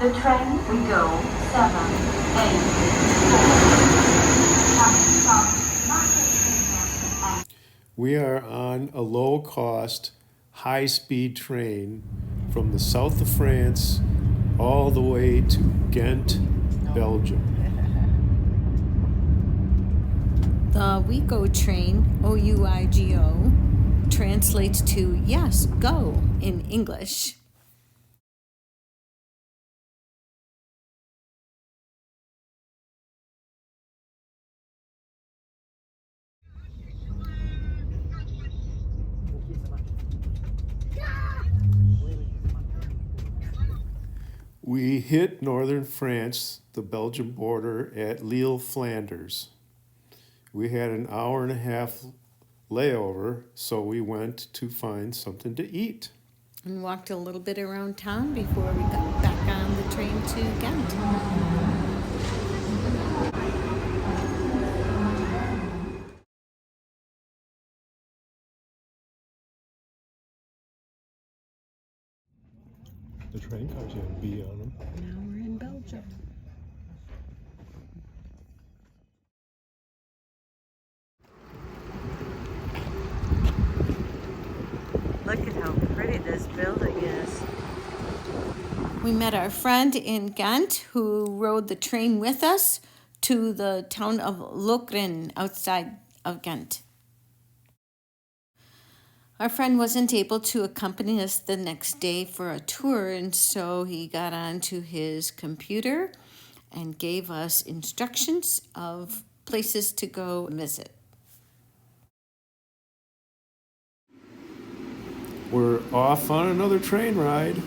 The train will go 7, 8, 4. Coming from Market. We are on a low-cost, high-speed train from the south of France all the way to Ghent, Belgium. The Ouigo train, O-U-I-G-O, translates to yes, go in English. We hit northern France, the Belgian border, at Lille, Flanders. We had an hour and a half layover, so we went to find something to eat. And walked a little bit around town before we got back on the train to Ghent. The train cars have B on them. Now we're in Belgium. Look at how pretty this building is. We met our friend in Ghent who rode the train with us to the town of Lokeren outside of Ghent. Our friend wasn't able to accompany us the next day for a tour, and so he got onto his computer and gave us instructions of places to go visit. We're off on another train ride.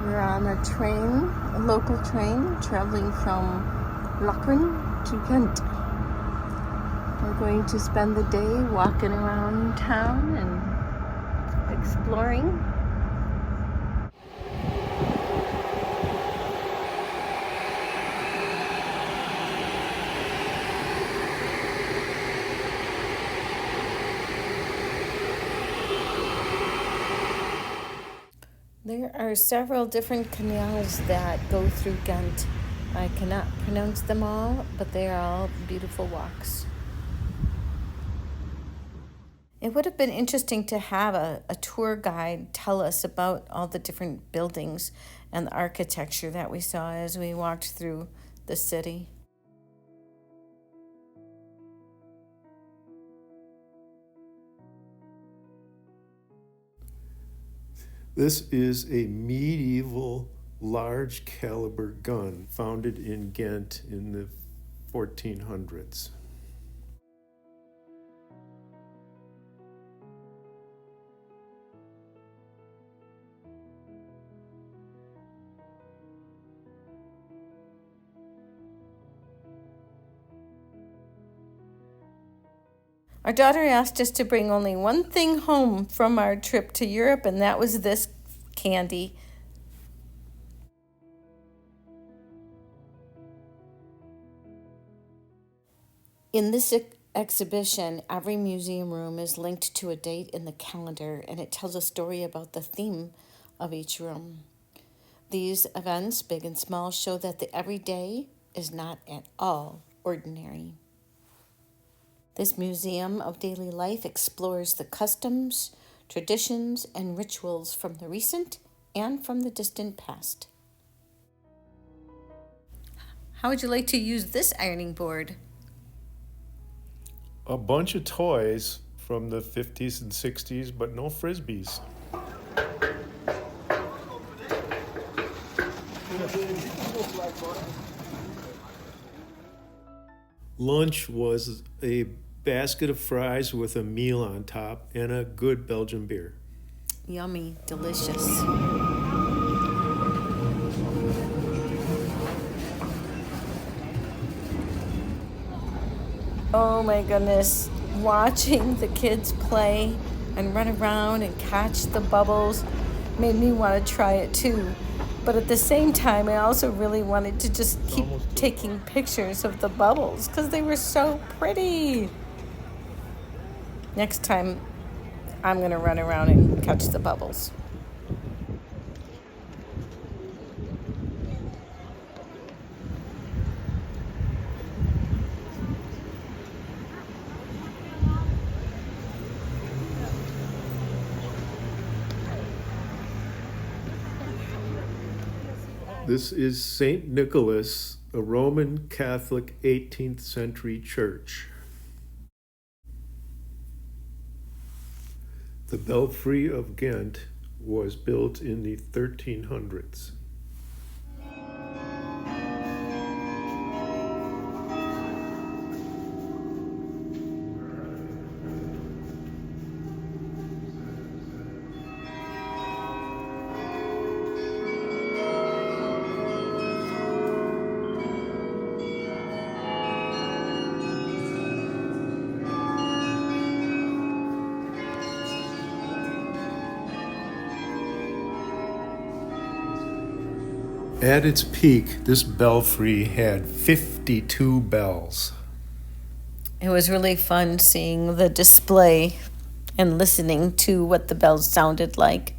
We're on a train, a local train, traveling from Lokeren to Ghent. We're going to spend the day walking around town and exploring. There are several different canals that go through Ghent. I cannot pronounce them all, but they are all beautiful walks. It would have been interesting to have a tour guide tell us about all the different buildings and the architecture that we saw as we walked through the city. This is a medieval large caliber gun founded in Ghent in the 1400s. Our daughter asked us to bring only one thing home from our trip to Europe, and that was this candy. In this exhibition, every museum room is linked to a date in the calendar, and it tells a story about the theme of each room. These events, big and small, show that the everyday is not at all ordinary. This museum of daily life explores the customs, traditions, and rituals from the recent and from the distant past. How would you like to use this ironing board? A bunch of toys from the 50s and 60s, but no frisbees. Lunch was a basket of fries with a meal on top and a good Belgian beer. Yummy, delicious. Oh my goodness, watching the kids play and run around and catch the bubbles made me want to try it too. But at the same time, I also really wanted to just keep taking pictures of the bubbles because they were so pretty. Next time, I'm going to run around and catch the bubbles. This is St. Nicholas, a Roman Catholic 18th century church. The Belfry of Ghent was built in the 1300s. At its peak, this belfry had 52 bells. It was really fun seeing the display and listening to what the bells sounded like.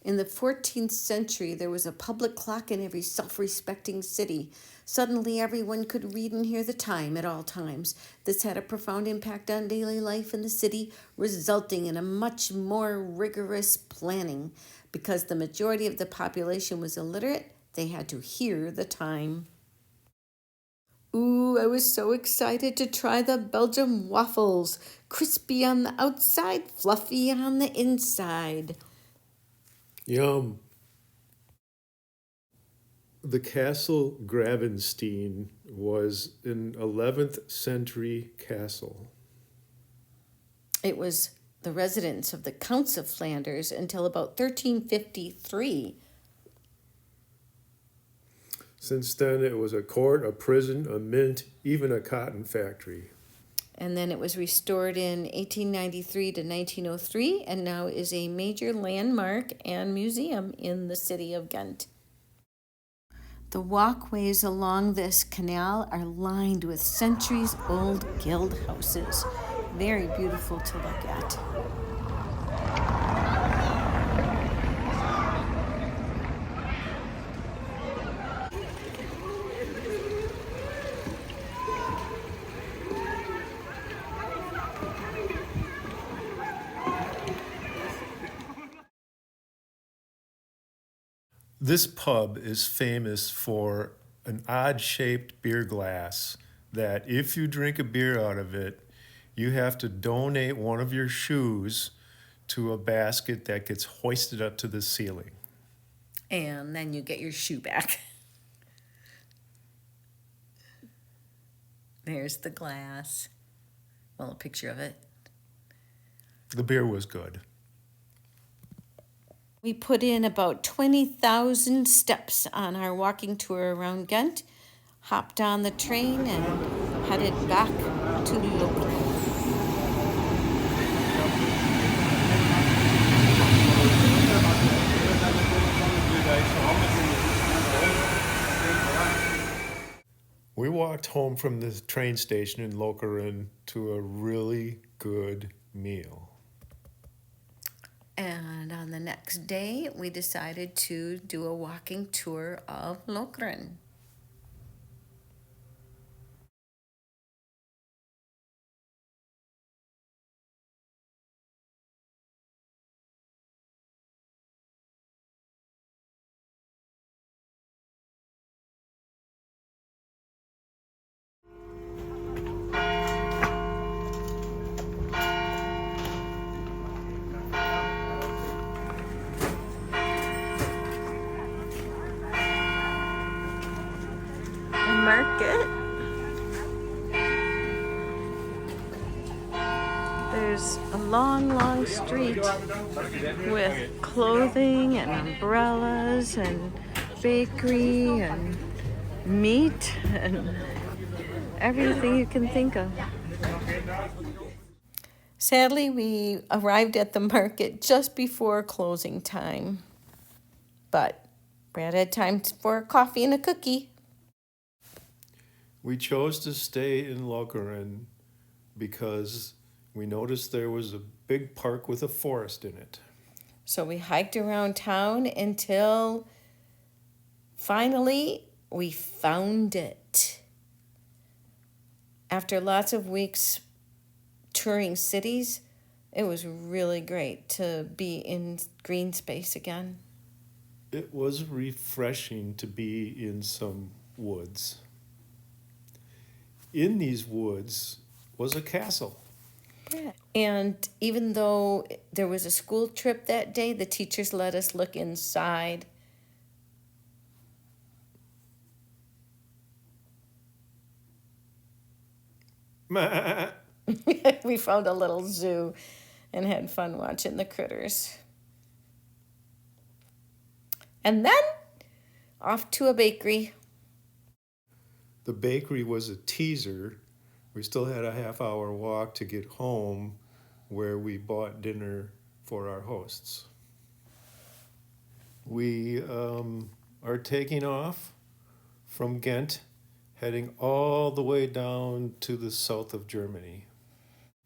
In the 14th century, there was a public clock in every self-respecting city. Suddenly, everyone could read and hear the time at all times. This had a profound impact on daily life in the city, resulting in a much more rigorous planning. Because the majority of the population was illiterate, they had to hear the time. Ooh, I was so excited to try the Belgium waffles. Crispy on the outside, fluffy on the inside. Yum. The Castle Gravenstein was an 11th century castle. It was the residence of the Counts of Flanders until about 1353. Since then, it was a court, a prison, a mint, even a cotton factory. And then it was restored in 1893 to 1903 and now is a major landmark and museum in the city of Ghent. The walkways along this canal are lined with centuries-old guild houses. Very beautiful to look at. This pub is famous for an odd-shaped beer glass that if you drink a beer out of it, you have to donate one of your shoes to a basket that gets hoisted up to the ceiling. And then you get your shoe back. There's the glass. Well, a picture of it. The beer was good. We put in about 20,000 steps on our walking tour around Ghent, hopped on the train, and headed back to Lokeren. We walked home from the train station in Lokeren to a really good meal. And on the next day, we decided to do a walking tour of Lokeren. Market. There's a long street with clothing and umbrellas and bakery and meat and everything you can think of. Sadly, we arrived at the market just before closing time, but Brad had time for a coffee and a cookie. We chose to stay in Lokeren because We noticed there was a big park with a forest in it. So we hiked around town until finally we found it. After lots of weeks touring cities, it was really great to be in green space again. It was refreshing to be in some woods. In these woods was a castle. And even though there was a school trip that day, the teachers let us look inside. We found a little zoo and had fun watching the critters. And then off to a bakery. The bakery was a teaser. We still had a half-hour walk to get home, where we bought dinner for our hosts. We are taking off from Ghent, heading all the way down to the south of Germany.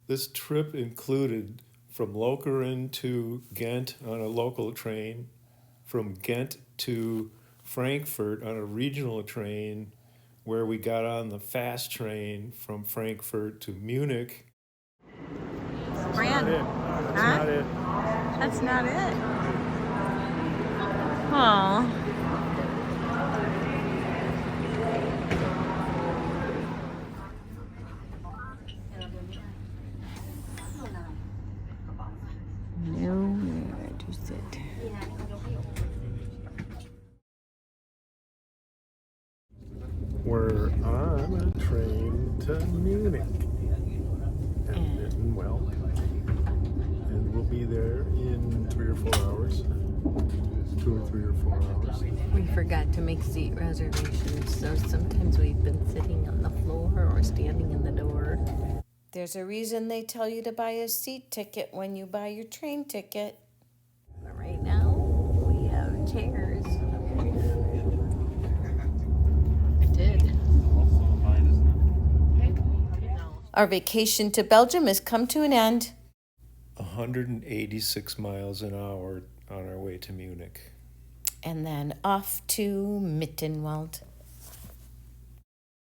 This trip included from Lokeren to Ghent on a local train, from Ghent to Frankfurt on a regional train, where we got on the fast train from Frankfurt to Munich. Fran, That's huh? not it. That's not it. Oh. Nowhere to sit. We're on a train to Munich. And we'll be there in 3 or 4 hours. 2 or 3 or 4 hours. We forgot to make seat reservations, so sometimes we've been sitting on the floor or standing in the door. There's a reason they tell you to buy a seat ticket when you buy your train ticket. But right now, we have chairs. I did. Our vacation to Belgium has come to an end. 186 miles an hour on our way to Munich. And then off to Mittenwald.